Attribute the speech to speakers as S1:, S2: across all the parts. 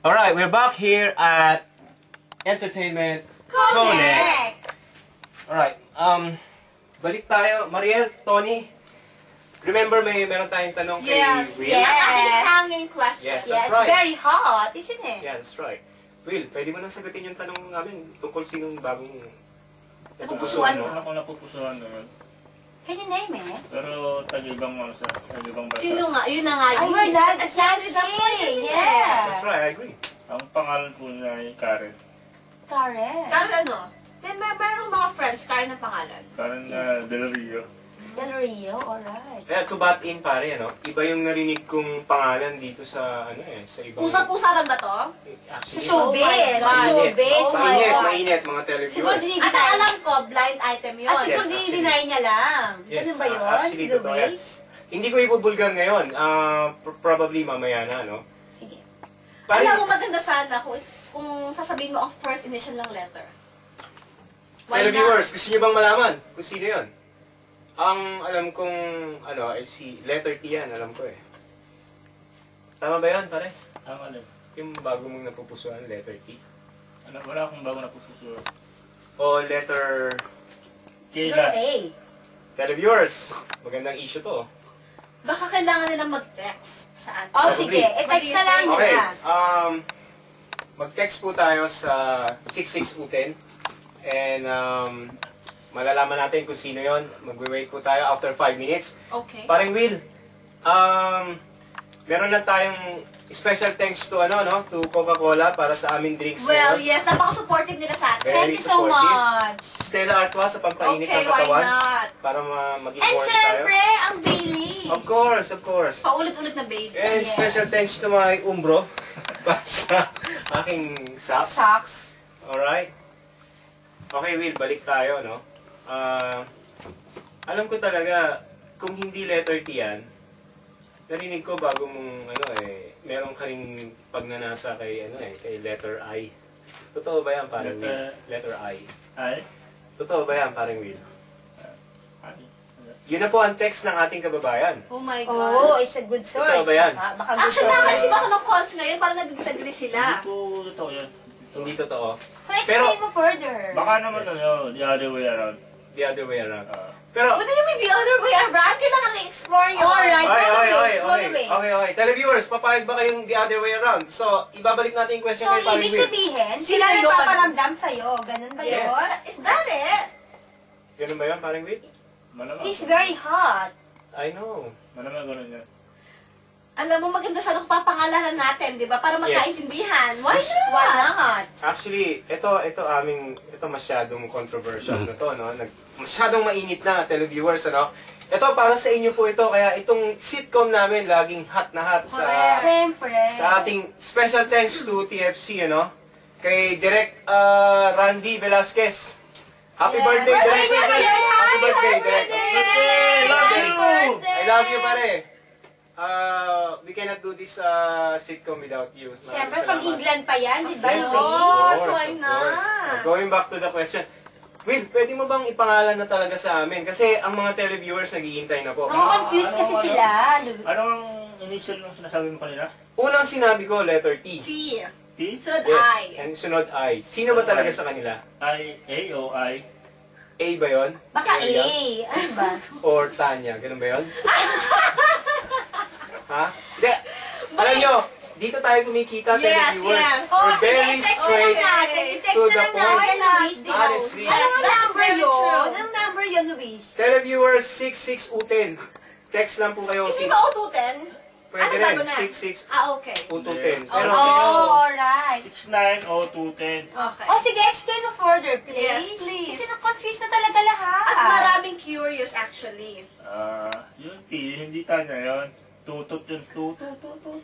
S1: Alright, we're back here at Entertainment Connect. Alright, balik tayo. Mariel, Tony, remember meron tayong tanong kay Will?
S2: Yes, yes. Hanging question.
S1: Yes,
S2: Yes,
S1: that's right.
S2: it's very hot, isn't it?
S1: Yeah, that's right. Will, pwede mo nang sagutin yung tanong namin tungkol sinong bagong
S2: Napupusuan mo.
S3: Ako napupusuan naman.
S2: Can you name it?
S3: Pero tag-ibang bansa, tag-ibang bansa.
S2: Sino nga? Yun na nga.
S4: Oh my God, it's Sassy! Yeah!
S1: That's right, I agree.
S3: Ang pangalan po niya ay Karen.
S4: Karen.
S2: Karen ano? Meron akong mga friends, Karen ang pangalan.
S3: Karen Del Rio.
S4: Del Rio, alright.
S1: Kaya to bat in pare, ano? Iba yung narinig kong pangalan dito sa, sa ibang...
S2: Pusa-pusaran ba to?
S1: Actually,
S4: Sa showbiz.
S2: Oh my
S4: Sa
S2: God.
S4: showbiz.
S2: Oh my
S1: mainit,
S2: God.
S1: mainit, mga
S4: Siguro
S1: televiewers.
S2: At ang alam ko, blind item yun.
S4: At siguro
S1: Yes, actually.
S4: dinideny niya lang.
S1: Yes,
S4: Ganun ba yun?
S1: actually, totoo yan.
S4: Luis?
S1: Hindi ko ibubulgar ngayon. Probably mamaya na, no?
S4: Sige.
S2: Alam mo, maganda sana kung sasabihin mo ang first initial ng letter. Why
S1: Televiewers, gusto niyo bang malaman kung sino yun? Ang alam kong, ay si letter T yan, alam ko eh. Tama ba yan, pare?
S3: Ang alam.
S1: Yung bago mong napupusuan, letter T?
S3: Wala akong bago napupusuan.
S1: O letter...
S4: Siguro
S3: Kayla.
S4: A.
S1: Televiewers, magandang issue to.
S2: Baka kailangan nilang mag-text sa atin.
S4: Oh,
S1: Probably.
S4: sige. I-text na lang
S1: Okay,
S4: nila.
S1: mag-text po tayo sa 6610 and malalaman natin kung sino yon. Magwe-wait po tayo after 5 minutes.
S2: Okay.
S1: Parang Will, meron na tayong special thanks to to Coca-Cola para sa aming drinks
S2: Well,
S1: ngayon.
S2: yes. Napaka-supportive nila sa atin.
S1: Very
S4: Thank you so
S1: supportive.
S4: much.
S1: Stella Artois sa pampainit
S2: Okay,
S1: ng
S2: why
S1: katawan
S2: not?
S1: para maging
S4: And
S1: warm tayo.
S4: syempre, ang Baileys.
S1: Of course, of course.
S2: Paulit-ulit na baby.
S1: And
S4: Yes.
S1: special thanks to my umbro para sa aking socks.
S4: Socks.
S1: Alright. Okay, Will, balik tayo, no? Alam ko talaga, kung hindi letter T yan, narinig ko bago mong, meron ka ring pagnanasa kay, kay letter I. Totoo ba yan, parang Will? Letter I.
S3: Ay?
S1: Totoo ba yan, parang Will?
S3: Ay?
S1: Yun na po ang text ng ating kababayan.
S2: Oh my God.
S4: Oh, it's a good source.
S1: Totoo ba yan?
S4: Baka good
S2: Actually,
S4: source.
S2: nakaka-receive ako ng calls ngayon para nag-disagree
S3: Hindi
S2: sila.
S3: po totoo yan.
S1: Hindi totoo.
S4: So, explain mo further.
S3: Baka naman the other way around.
S1: The other way around. Pero,
S2: What do you mean the other way around? Kailangan na-explore yun.
S4: Alright,
S1: okay,
S4: go Luis.
S1: okay. Televiewers, papayag ba kayong the other way around? So, ibabalik natin yung question
S4: So,
S1: kay Parang
S4: ibig
S1: Will.
S4: sabihin,
S2: Sila
S4: sila
S2: yun.
S4: nagpaparamdam sa'yo. Ganun ba
S1: Yes.
S4: yun?
S2: Is that it?
S1: Ganun ba yun, Parang Will?
S3: Malamang.
S4: He's very hot.
S1: I know.
S3: Malamang ganun yan.
S2: Alam mo, maganda sana kung papangalanan natin, di ba? Para magkaintindihan. Why
S1: Yes.
S2: not?
S4: Why not?
S1: Actually, ito masyadong controversial na to, no? Masyadong mainit na, televiewers, ano? Ito, para sa inyo po ito, kaya itong sitcom namin laging hot na hot
S4: Siyempre.
S1: sa ating special thanks to TFC, ano? Kay Direk Randy Velasquez. Happy
S4: Yeah.
S1: birthday, Direk!
S4: Birthday niya ba yan?
S1: Happy birthday,
S4: Happy
S1: Direk!
S4: birthday!
S1: Love you!
S4: Birthday!
S1: I love you, pare! We cannot do this sitcom without you. Maraming
S4: Siyempre, from
S1: salamat.
S4: England pa yan, di ba,
S1: Yes,
S4: Luis?
S1: of course,
S2: why
S1: of
S2: not?
S1: course. Going back to the question. Will, pwede mo bang ipangalan na talaga sa amin? Kasi ang mga televiewers naghihintay na po.
S4: Confused kasi sila, Luis.
S3: Ano ang initial nung sinasabi mo kanina?
S1: Unang sinabi ko, letter T.
S2: T.
S3: T?
S2: Sunod
S1: Yes,
S2: I.
S1: and sunod I. Sino ba talaga sa kanila?
S3: I, A o I?
S1: A ba yun?
S4: Baka A.
S1: Area?
S4: Ano ba?
S1: Or Tanya? Ganun ba yun? Ha? Hindi. Alam nyo, dito tayo kumikita,
S2: Yes,
S1: televiewers.
S2: yes.
S1: We're very
S4: i-text na
S1: straight.
S4: lang natin. I-text
S1: to
S4: na
S1: the
S4: lang
S1: point.
S4: natin, Luis. Di ba?
S1: Honestly.
S4: Ano ang
S2: That's
S4: number
S2: very
S4: yun?
S2: true.
S4: Anong number yun, Luis?
S1: Televiewers 6610. Text lang po kayo.
S2: Hindi ba ututin?
S1: Pwede
S2: Ano
S1: rin.
S2: bago na?
S1: 66
S2: Okay.
S1: ututin.
S3: Okay.
S1: Pero,
S4: Oh, alright.
S3: 690210.
S2: Okay.
S4: Oh, sige, explain mo further, please.
S2: Yes, please.
S4: Kasi na-confuse na talaga lahat.
S2: At maraming curious actually.
S3: Yung T, hindi tanya yun. Tutut yun, tutut.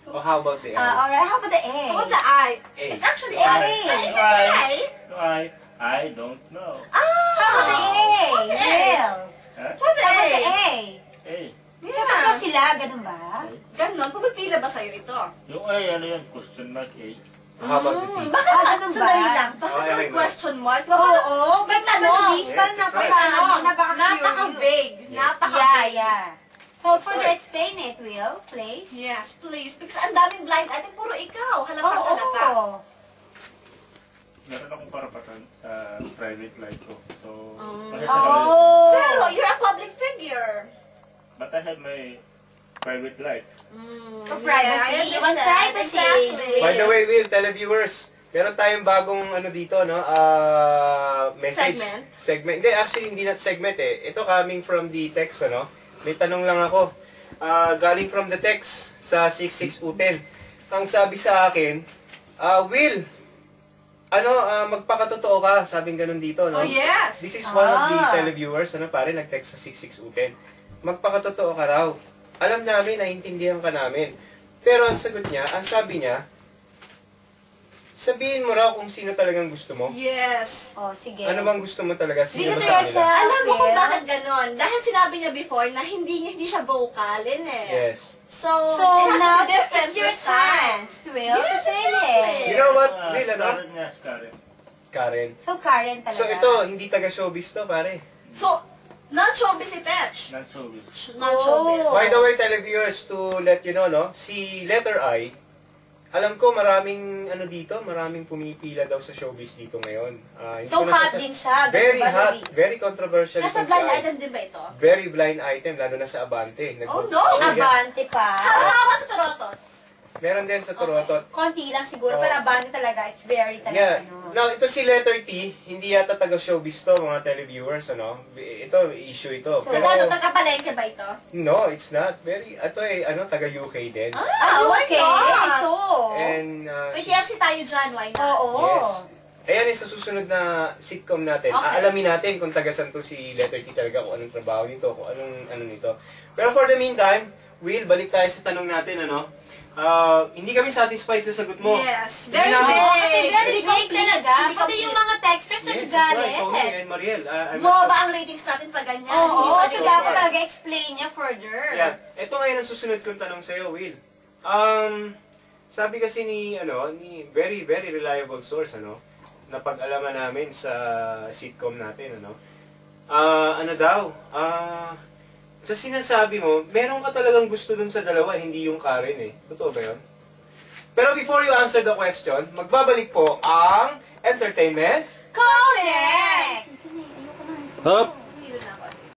S1: oh, how about the L?
S4: Alright, how about the A?
S2: How about the I?
S1: A.
S2: It's actually
S4: A.
S2: A. It's I.
S3: I don't know.
S4: How about the A?
S2: What's the A?
S4: Well,
S3: Ha?
S2: What's
S4: how about
S2: A?
S4: the A?
S3: A.
S4: So, totoo sila, ganun ba?
S2: Ganon. Pumipila ba sa'yo ito?
S3: Yung A, ano yan? Question mark A.
S1: How about the T?
S2: Bakit
S4: ganun ba?
S2: sandali lang? Bakit
S1: Okay,
S2: may
S1: okay.
S2: question mark?
S4: Oo, ba't ano, Luis?
S1: Yes,
S4: Parang
S1: that's right.
S4: napaka-curious.
S2: Napaka-vague.
S1: Yes.
S4: Yeah,
S2: Napaka-vague.
S4: yeah. So,
S1: That's
S4: further
S1: right.
S4: explain it, Will, please.
S2: Yes, please. Because ang daming blind item, puro ikaw.
S4: Oo,
S2: Halata-halata.
S3: Meron akong karapatan sa private life ko. So,
S4: Oh.
S2: Pero you're a public figure.
S3: but I have my private life.
S4: For privacy.
S2: I
S4: You want
S2: understand.
S4: privacy.
S2: Exactly.
S1: By the way, Will, televiewers, meron tayong bagong ano dito, no? Message.
S2: Segment?
S1: Hindi, actually, hindi na segment eh. Ito coming from the text, ano? May tanong lang ako. Galing from the text sa 66U10. Ang sabi sa akin, Will, magpakatotoo ka, sabing ganun dito, no?
S2: Oh, yes.
S1: This is one of the televiewers, ano, pare, nag-text sa 66U10. Magpakatotoo ka raw. Alam namin, naiintindihan ka namin. Pero ang sagot niya, ang sabi niya, sabihin mo raw kung sino talagang gusto mo.
S2: Yes.
S4: Oh, sige.
S1: Ano bang gusto mo talaga? Sino ba
S4: Hindi
S1: sa
S4: ka
S1: kanila?
S2: Alam mo kung
S4: Will.
S2: bakit ganon? Dahil sinabi niya before na hindi siya vocalin eh.
S1: Yes.
S2: So
S4: So,
S2: it has
S4: now
S2: to be different
S4: it's your
S2: this time.
S4: chance, Will, to
S2: Yes,
S4: say
S2: exactly.
S1: You
S4: it.
S1: know what? Will, ano?
S3: Karen nga, Karen.
S1: Karen.
S4: So, Karen talaga.
S1: So ito, hindi taga-showbiz to, pare.
S2: So, non-showbiz si Petch.
S3: Non-showbiz.
S2: Non-showbiz.
S4: Oh.
S1: By the way, televiewers, to let you know, no, si letter I, alam ko maraming maraming pumipila daw sa showbiz dito ngayon. Hindi
S4: So,
S1: ko na
S4: hot din siya. ganun
S1: Very
S4: ba,
S1: hot,
S4: Luis?
S1: very controversial
S2: Nasa
S1: itong si
S2: blind
S1: I.
S2: item din ba ito?
S1: Very blind item, lalo na sa Abante.
S2: Oh, no!
S1: yeah.
S4: Abante pa.
S2: Hawa sa Toronto.
S1: Meron din sa Toronto.
S4: Konti lang siguro,
S1: Oh.
S4: pero abante talaga. It's very
S1: Yeah.
S4: talaga. Ano.
S1: Now, ito si letter T, hindi yata taga-showbiz to, mga televiewers, ano? Ito, issue ito.
S4: So,
S1: Pero,
S2: Taga-palengke ba ito?
S1: no, it's not. Ito taga-UK din.
S2: Ah, why
S4: okay.
S2: not?
S4: So,
S1: And,
S2: May TFC tayo dyan, why not?
S4: oo.
S1: yes. Ayan yung sa susunod na sitcom natin.
S2: Okay.
S1: Aalamin natin kung taga-san to si letter T talaga, kung anong trabaho nito, kung anong ano nito. Pero for the meantime, Will, balik tayo sa tanong natin, ano? Hindi kami satisfied sa sagot mo.
S2: Yes.
S1: Hindi
S2: Very
S1: namin-
S2: good.
S4: Kasi very
S2: Hindi
S4: vague
S2: complete.
S4: talaga.
S2: Hindi
S4: Pati
S2: complete.
S4: yung mga texters
S1: Yes, that's
S4: nagagalit.
S1: right, Tony and Mariel. I'm
S2: Mo
S1: not
S2: ba ang ratings natin pag ganyan? Hindi
S4: Oo,
S2: pwede
S4: so
S2: ganyan.
S4: dapat talaga explain niya further.
S1: Yeah. Ito ngayon ang susunod kong tanong sa'yo, Will. Sabi kasi ni very, very reliable source, na pag-alaman namin sa sitcom natin, sa sinasabi mo, meron ka talagang gusto dun sa dalawa, hindi yung Karen eh. Totoo ba yun? Pero before you answer the question, magbabalik po ang entertainment.
S2: Connect!
S1: Up!